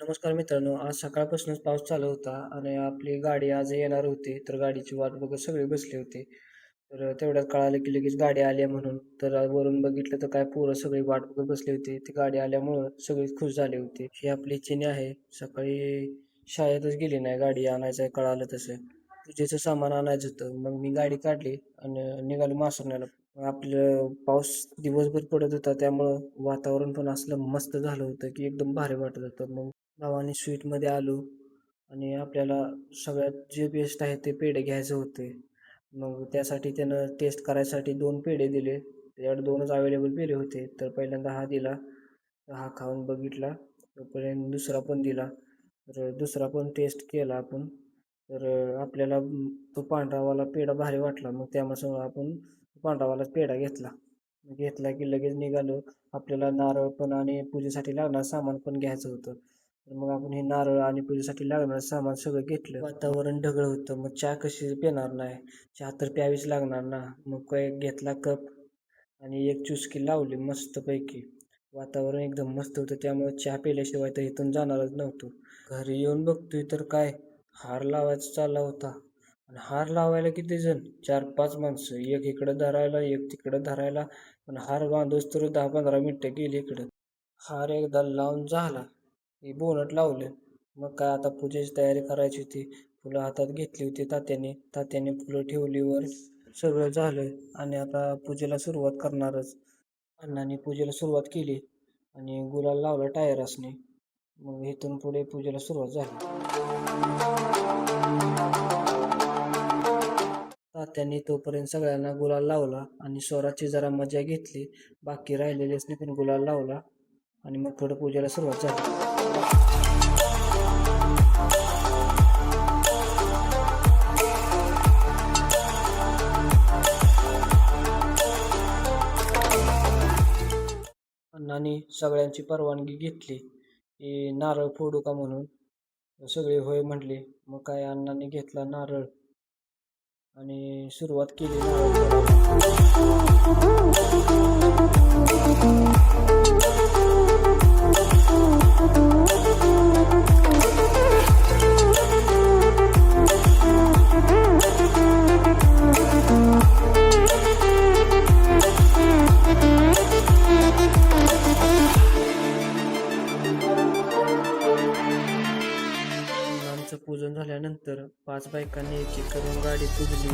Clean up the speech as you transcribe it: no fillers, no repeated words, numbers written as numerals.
नमस्कार मित्रांनो, आज सकाळपासूनच पाऊस चालू होता आणि आपली गाडी आज येणार होती. तर गाडीची वाट बघत सगळे बसले होते. तर तेवढ्यात कळालं की लगेच गाडी आली आहे म्हणून. तर वरून बघितलं तर काय पोरं सगळी वाट बघत बसली होती. ती गाडी आल्यामुळं सगळे खुश झाले होते. ही आपली चिनी आहे. सकाळी शाळेतच गेली नाही, गाडी आणायचं कळालं तसं. पूजेचं सामान आणायचं होतं. मग मी गाडी काढली आणि निघालो मासुरण्याला. आपलं पाऊस दिवसभर पडत होता, त्यामुळं वातावरण पण असलं मस्त झालं होतं की एकदम भारी वाटत होतं. मग भावानी स्वीटमध्ये आलो आणि आपल्याला सगळ्यात जे बेस्ट आहे ते पेढे घ्यायचे होते. मग त्यासाठी त्यानं टेस्ट करायसाठी 2 पेढे दिले. त्याच्याकडे 2च अवेलेबल पेढे होते. तर पहिल्यांदा हा दिला. हा खाऊन बघितला. तोपर्यंत दुसरा पण दिला. तर दुसरा पण टेस्ट केला आपण. तर आपल्याला तो पांढरावाला पेढा भारी वाटला. मग त्यामुळे आपण पांढरावाला पेढा घेतला. घेतला की लगेच निघालो. आपल्याला नारळ पण आणि पूजेसाठी लागणारं सामान पण घ्यायचं होतं. तर मग आपण हे नारळ आणि पूजेसाठी लागणारं सामान सगळं घेतलं. वातावरण ढगाळ होतं. मग चहा कशी पिणार नाही, चहा तर प्यावीच लागणार ना. मग काय घेतला कप आणि एक चुस्की लावली मस्तपैकी. वातावरण एकदम मस्त होतं, त्यामुळे चहा पिल्याशिवाय तर इथून जाणारच नव्हतो. घरी येऊन बघतोय तर काय, हार लावायचा चालला होता. आणि हार लावायला किती जण, 4-5 माणसं, एक इकडं धरायला एक तिकडं धरायला. पण हार बांधूस तर 10-15 मिनिटं गेली इकडं. हार एकदा लावून झाला, हे बोनट लावलं. मग काय आता पूजेची तयारी करायची होती. फुलं हातात घेतली होती तात्याने फुलं ठेवली वर. सगळं झालं आणि आता पूजेला सुरुवात करणारच. अण्णांनी पूजेला सुरुवात केली आणि गुलाल लावला टायरासने. मग इथून पुढे पूजेला सुरुवात झाली. तात्यांनी तोपर्यंत सगळ्यांना गुलाल लावला आणि स्वराची जरा मजा घेतली. बाकी राहिलेल्यासनी पण गुलाल लावला आणि मग थोडं पूजेला सुरुवात झाली. अण्णांनी सगळ्यांची परवानगी घेतली की नारळ फोडू का म्हणून. सगळे होय म्हटले. मग काय अण्णांनी घेतला नारळ आणि सुरुवात केली नारळ फोडायला. अण्णांचं पूजन झाल्यानंतर 5 बायकांनी एक एक करून गाडी पुजली.